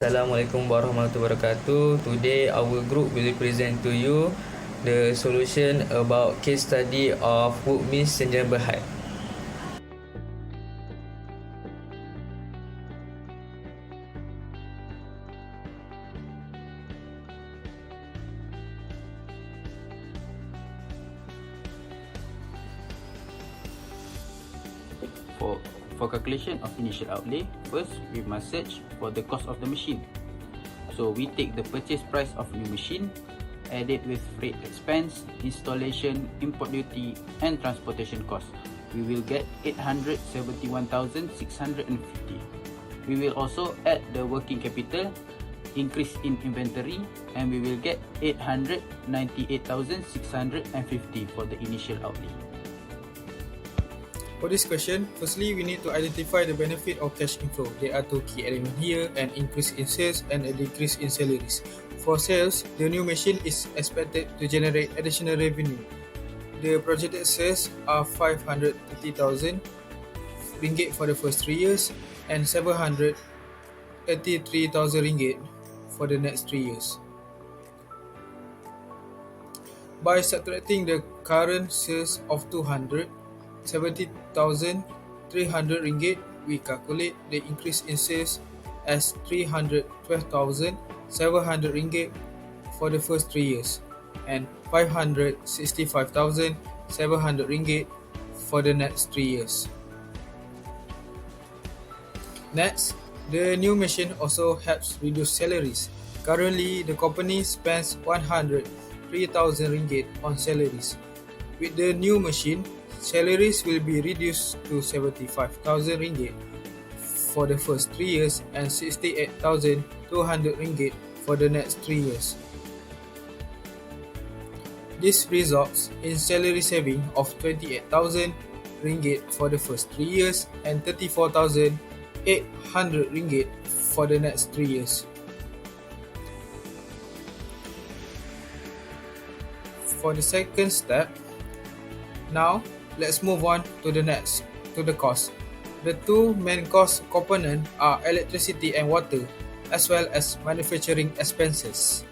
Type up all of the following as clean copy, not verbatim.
Assalamualaikum warahmatullahi wabarakatuh. Today our group will present to you the solution about case study of Woodmead Senjana Berhad. For, for calculation of initial outlay, first we must search for the cost of the machine. So we take the purchase price of new machine, add it with freight expense, installation, import duty and transportation cost. We will get 871,650. We will also add the working capital, increase in inventory, and we will get 898,650 for the initial outlay. For this question, firstly, we need to identify the benefit of cash inflow. There are two key elements here: an increase in sales and a decrease in salaries. For sales, the new machine is expected to generate additional revenue. The projected sales are 530,000 ringgit for the first 3 years and 783,000 ringgit for the next 3 years. By subtracting the current sales of 270,300 ringgit, we calculate the increase in sales as 312,700 ringgit for the first 3 years and 565,700 ringgit for the next 3 years. Next, the new machine also helps reduce salaries. Currently, the company spends 103,000 ringgit on salaries. With the new machine, salaries will be reduced to 75,000 ringgit for the first 3 years and 68,200 ringgit for the next 3 years. This results in salary saving of 28,000 ringgit for the first 3 years and 34,800 ringgit for the next 3 years. For the second step, now let's move on to the cost. The two main cost components are electricity and water, as well as manufacturing expenses.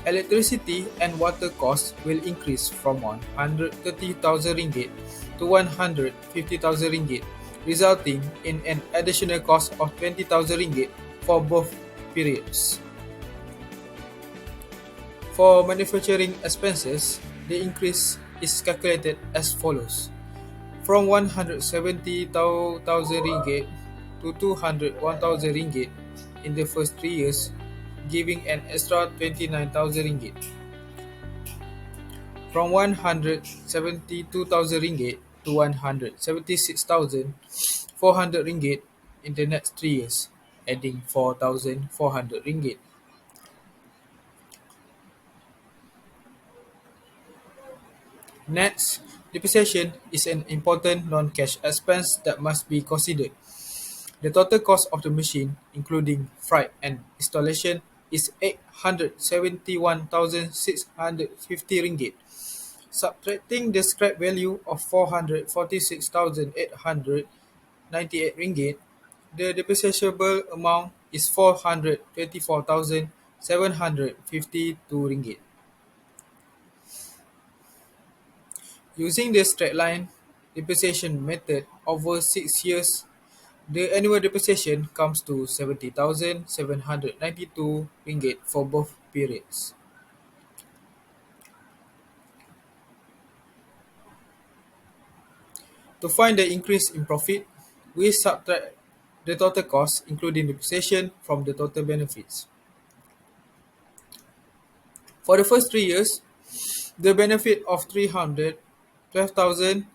Electricity and water costs will increase from 130,000 ringgit to 150,000 ringgit, resulting in an additional cost of 20,000 ringgit for both periods. For manufacturing expenses, the increase is calculated as follows: from 170,000 ringgit to 201,000 ringgit in the first 3 years, giving an extra 29,000 ringgit. From 172,000 ringgit to 176,400 ringgit in the next 3 years, adding 4,400 ringgit. Next, depreciation is an important non-cash expense that must be considered. The total cost of the machine, including freight and installation, is 871,650 ringgit. Subtracting the scrap value of 446,898 ringgit, the depreciable amount is 424,752 ringgit. Using the straight line depreciation method over 6 years, the annual depreciation comes to 70,792 ringgit for both periods. To find the increase in profit, we subtract the total cost, including depreciation, from the total benefits. For the first 3 years, the benefit of 312,700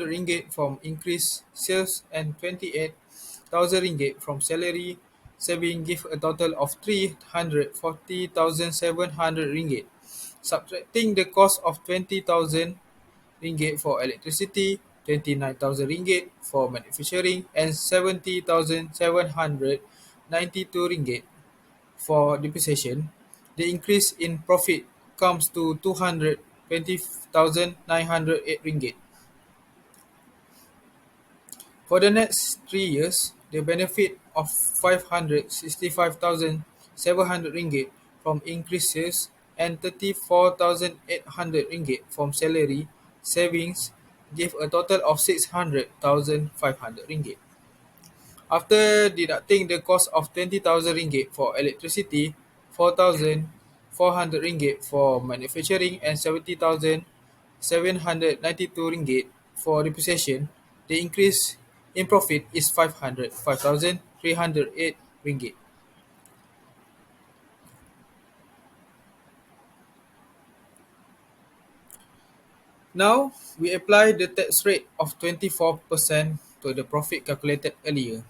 ringgit from increased sales and 28,000 ringgit from salary saving give a total of 340,700 ringgit. Subtracting the cost of 20,000 ringgit for electricity, 29,000 ringgit for manufacturing, and 70,792 ringgit for depreciation, the increase in profit comes to 220,908 ringgit. For the next 3 years, the benefit of 565,700 ringgit from increases and 34,800 ringgit from salary savings give a total of 600,500 ringgit. After deducting the cost of 20,000 ringgit for electricity, 4,400 ringgit for manufacturing and 70,792 ringgit for depreciation, the increase in profit is 505,308 ringgit. Now, we apply the tax rate of 24% to the profit calculated earlier.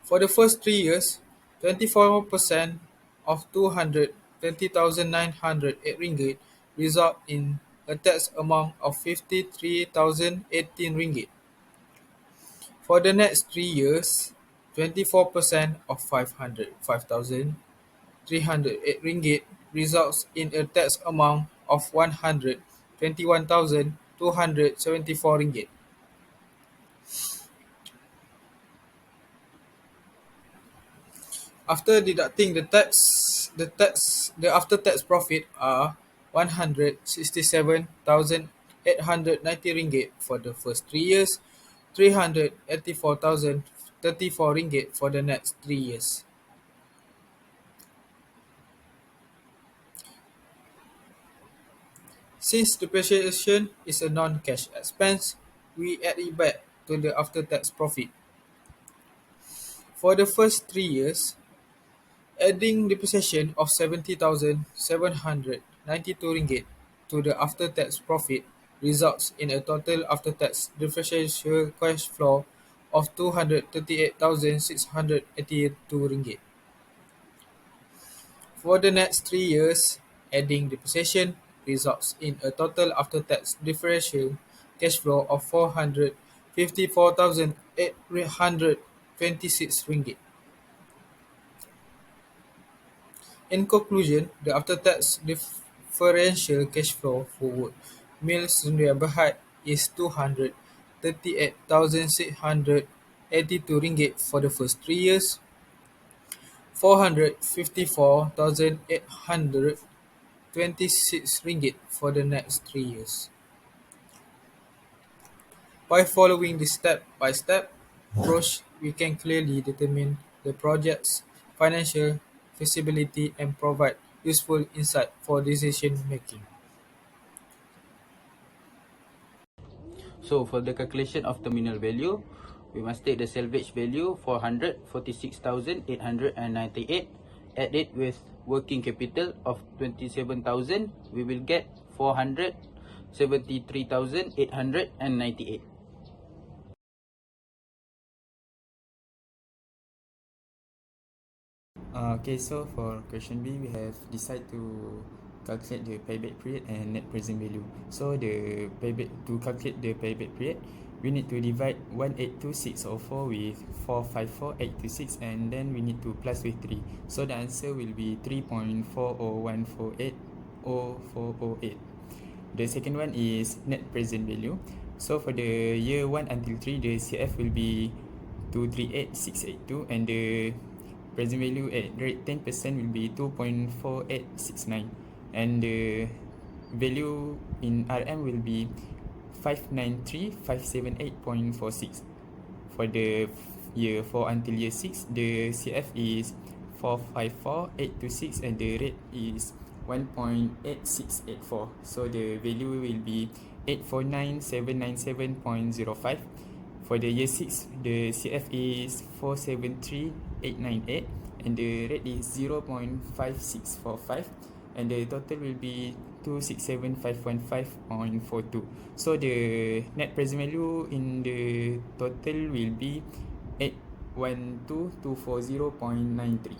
For the first 3 years, 24% of 220,908 ringgit result in a tax amount of 53,018 ringgit. For the next 3 years, 24% of 505,308 ringgit results in a tax amount of 121,274 ringgit. After deducting the after-tax profit are 167,890 ringgit for the first 3 years, 384,034 ringgit for the next 3 years. Since depreciation is a non-cash expense, we add it back to the after-tax profit. For the first 3 years, adding depreciation of 70,792 ringgit to the after-tax profit results in a total after-tax depreciation cash flow of 238,682 ringgit. For the next 3 years, adding depreciation results in a total after-tax depreciation cash flow of 454,826 ringgit. In conclusion, the after-tax differential cash flow for Wood Mills Sdn Bhd is 238,682 ringgit for the first 3 years, 454,826 ringgit for the next 3 years. By following this step-by-step approach, we can clearly determine the project's financial feasibility and provide useful insight for decision making. So for the calculation of terminal value, we must take the salvage value 446,898, add it with working capital of 27,000, we will get 473,898. Okay, so for question B, we have decided to calculate the payback period and net present value. So to calculate the payback period, we need to divide 182,604 with 454,826, and then we need to plus with 3. So the answer will be 3.401480408. The second one is net present value. So for the year 1 until 3, the CF will be 238,682, and the present value at rate 10% will be 2.4869, and the value in RM will be 593,578.46. For the year 4 until year 6, the CF is 454,826, and the rate is 1.8684. So the value will be 849,797.05. For the year 6, the CF is 473,898, and the rate is 0.5645, and the total will be 267,515.42. So the net present value in the total will be 812,240.93.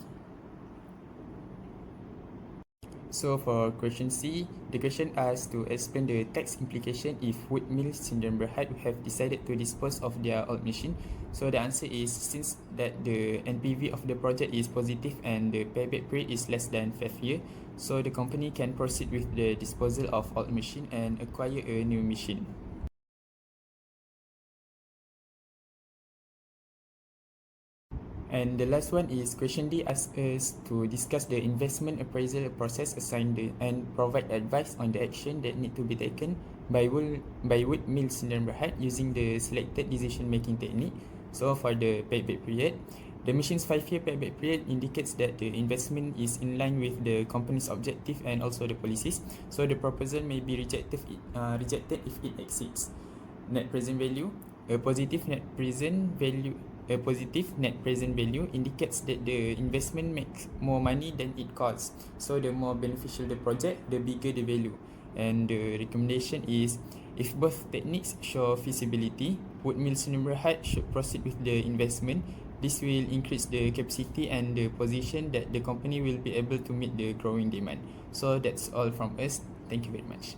So for question C, the question asks to explain the tax implication if Wood Mills Sdn Bhd have decided to dispose of their old machine. So the answer is, since that the NPV of the project is positive and the payback period is less than 5 years, so the company can proceed with the disposal of old machine and acquire a new machine. And the last one is question D asks us to discuss the investment appraisal process assigned and provide advice on the action that need to be taken by Wood Mills Sdn Bhd using the selected decision making technique. So for the payback period, the machine's 5-year payback period indicates that the investment is in line with the company's objective and also the policies. So the proposal may be rejected if it exceeds net present value. A positive net present value indicates that the investment makes more money than it costs. So the more beneficial the project, the bigger the value. And the recommendation is, if both techniques show feasibility, Wood Mills Sdn Bhd should proceed with the investment. This will increase the capacity and the position that the company will be able to meet the growing demand. So that's all from us. Thank you very much.